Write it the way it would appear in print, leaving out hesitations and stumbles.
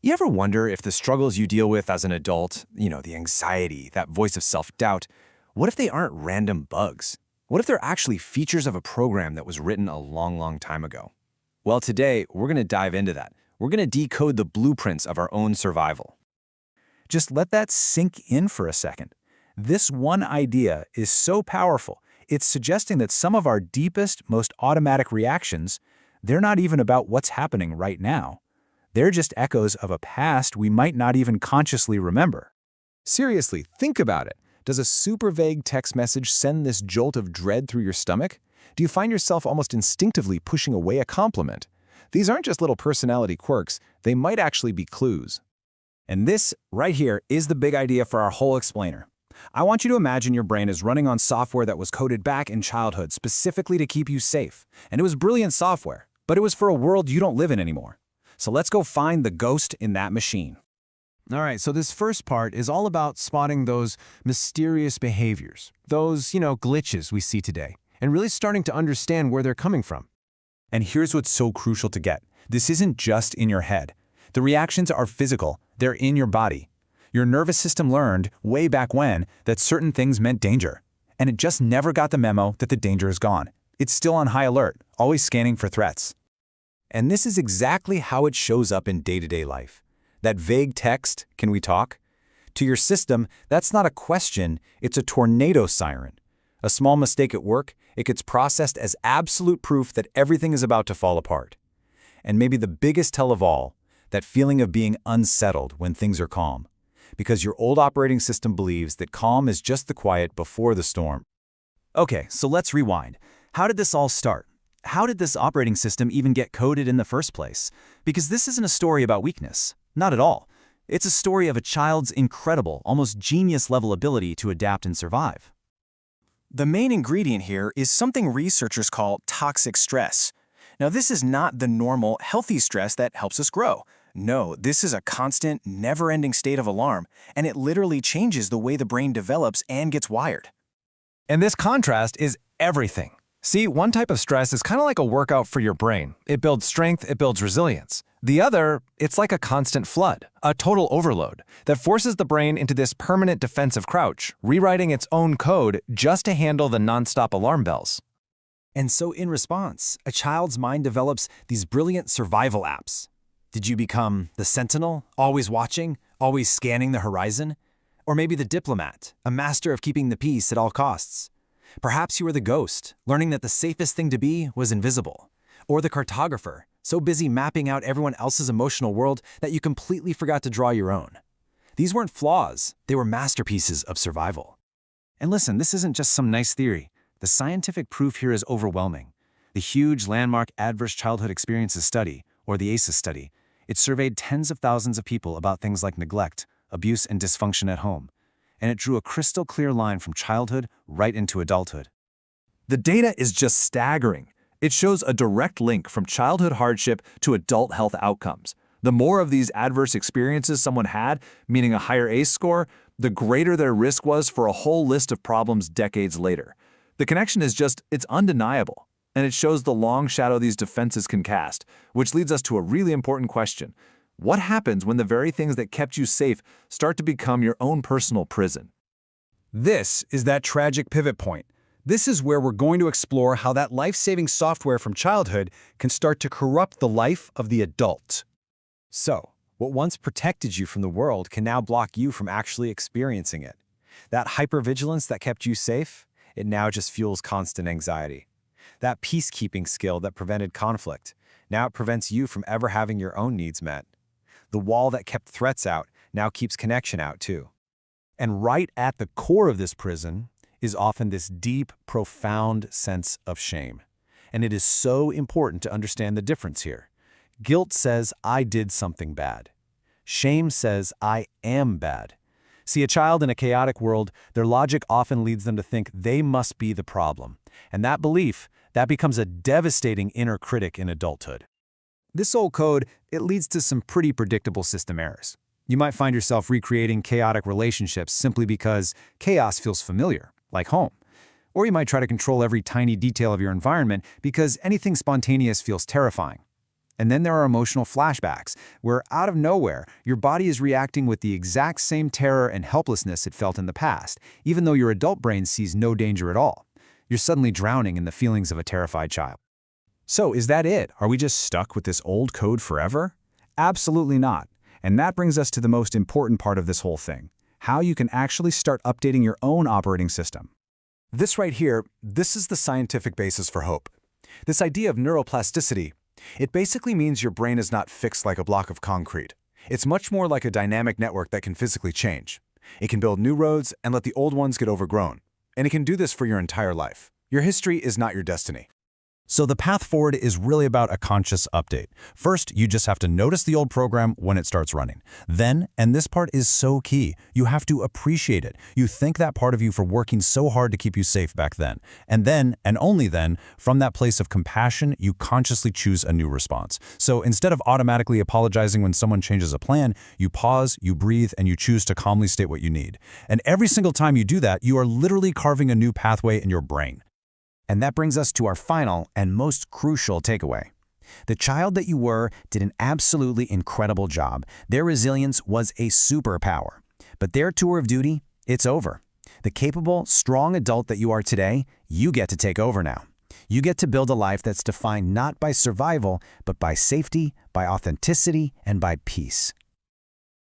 You ever wonder if the struggles you deal with as an adult, the anxiety, that voice of self-doubt, what if they aren't random bugs? What if they're actually features of a program that was written a long, long time ago? Well, today, we're going to dive into that. We're going to decode the blueprints of our own survival. Just let that sink in for a second. This one idea is so powerful, it's suggesting that some of our deepest, most automatic reactions, they're not even about what's happening right now. They're just echoes of a past we might not even consciously remember. Seriously, think about it. Does a super vague text message send this jolt of dread through your stomach? Do you find yourself almost instinctively pushing away a compliment? These aren't just little personality quirks, they might actually be clues. And this, right here, is the big idea for our whole explainer. I want you to imagine your brain is running on software that was coded back in childhood specifically to keep you safe. And it was brilliant software, but it was for a world you don't live in anymore. So let's go find the ghost in that machine. All right, so this first part is all about spotting those mysterious behaviors, those, glitches we see today, and really starting to understand where they're coming from. And here's what's so crucial to get. This isn't just in your head. The reactions are physical. They're in your body. Your nervous system learned, way back when, that certain things meant danger. And it just never got the memo that the danger is gone. It's still on high alert, always scanning for threats. And this is exactly how it shows up in day-to-day life. That vague text, "Can we talk?" To your system, that's not a question, it's a tornado siren. A small mistake at work, it gets processed as absolute proof that everything is about to fall apart. And maybe the biggest tell of all, that feeling of being unsettled when things are calm. Because your old operating system believes that calm is just the quiet before the storm. Okay, so let's rewind. How did this all start? How did this operating system even get coded in the first place? Because this isn't a story about weakness. Not at all. It's a story of a child's incredible, almost genius-level ability to adapt and survive. The main ingredient here is something researchers call toxic stress. Now, this is not the normal, healthy stress that helps us grow. No, this is a constant, never-ending state of alarm, and it literally changes the way the brain develops and gets wired. And this contrast is everything. See, one type of stress is kind of like a workout for your brain. It builds strength, it builds resilience. The other, it's like a constant flood, a total overload, that forces the brain into this permanent defensive crouch, rewriting its own code just to handle the nonstop alarm bells. And so in response, a child's mind develops these brilliant survival apps. Did you become the sentinel, always watching, always scanning the horizon? Or maybe the diplomat, a master of keeping the peace at all costs? Perhaps you were the ghost, learning that the safest thing to be was invisible. Or the cartographer, so busy mapping out everyone else's emotional world that you completely forgot to draw your own. These weren't flaws, they were masterpieces of survival. And listen, this isn't just some nice theory. The scientific proof here is overwhelming. The huge landmark Adverse Childhood Experiences Study, or the ACEs study, it surveyed tens of thousands of people about things like neglect, abuse, and dysfunction at home. And it drew a crystal clear line from childhood right into adulthood. The data is just staggering. It shows a direct link from childhood hardship to adult health outcomes. The more of these adverse experiences someone had, meaning a higher ACE score, the greater their risk was for a whole list of problems decades later. The connection is it's undeniable, and it shows the long shadow these defenses can cast, which leads us to a really important question. What happens when the very things that kept you safe start to become your own personal prison? This is that tragic pivot point. This is where we're going to explore how that life-saving software from childhood can start to corrupt the life of the adult. So, what once protected you from the world can now block you from actually experiencing it. That hyper-vigilance that kept you safe, it now just fuels constant anxiety. That peacekeeping skill that prevented conflict, now it prevents you from ever having your own needs met. The wall that kept threats out now keeps connection out too. And right at the core of this prison is often this deep, profound sense of shame. And it is so important to understand the difference here. Guilt says, I did something bad. Shame says, I am bad. See, a child in a chaotic world, their logic often leads them to think they must be the problem. And that belief, that becomes a devastating inner critic in adulthood. This old code, it leads to some pretty predictable system errors. You might find yourself recreating chaotic relationships simply because chaos feels familiar, like home. Or you might try to control every tiny detail of your environment because anything spontaneous feels terrifying. And then there are emotional flashbacks, where out of nowhere, your body is reacting with the exact same terror and helplessness it felt in the past, even though your adult brain sees no danger at all. You're suddenly drowning in the feelings of a terrified child. So is that it? Are we just stuck with this old code forever? Absolutely not. And that brings us to the most important part of this whole thing: how you can actually start updating your own operating system. This right here, this is the scientific basis for hope. This idea of neuroplasticity, it basically means your brain is not fixed like a block of concrete. It's much more like a dynamic network that can physically change. It can build new roads and let the old ones get overgrown. And it can do this for your entire life. Your history is not your destiny. So the path forward is really about a conscious update. First, you just have to notice the old program when it starts running. Then, and this part is so key, you have to appreciate it. You thank that part of you for working so hard to keep you safe back then. And then, and only then, from that place of compassion, you consciously choose a new response. So instead of automatically apologizing when someone changes a plan, you pause, you breathe, and you choose to calmly state what you need. And every single time you do that, you are literally carving a new pathway in your brain. And that brings us to our final and most crucial takeaway. The child that you were did an absolutely incredible job. Their resilience was a superpower. But their tour of duty, it's over. The capable, strong adult that you are today, you get to take over now. You get to build a life that's defined not by survival, but by safety, by authenticity, and by peace.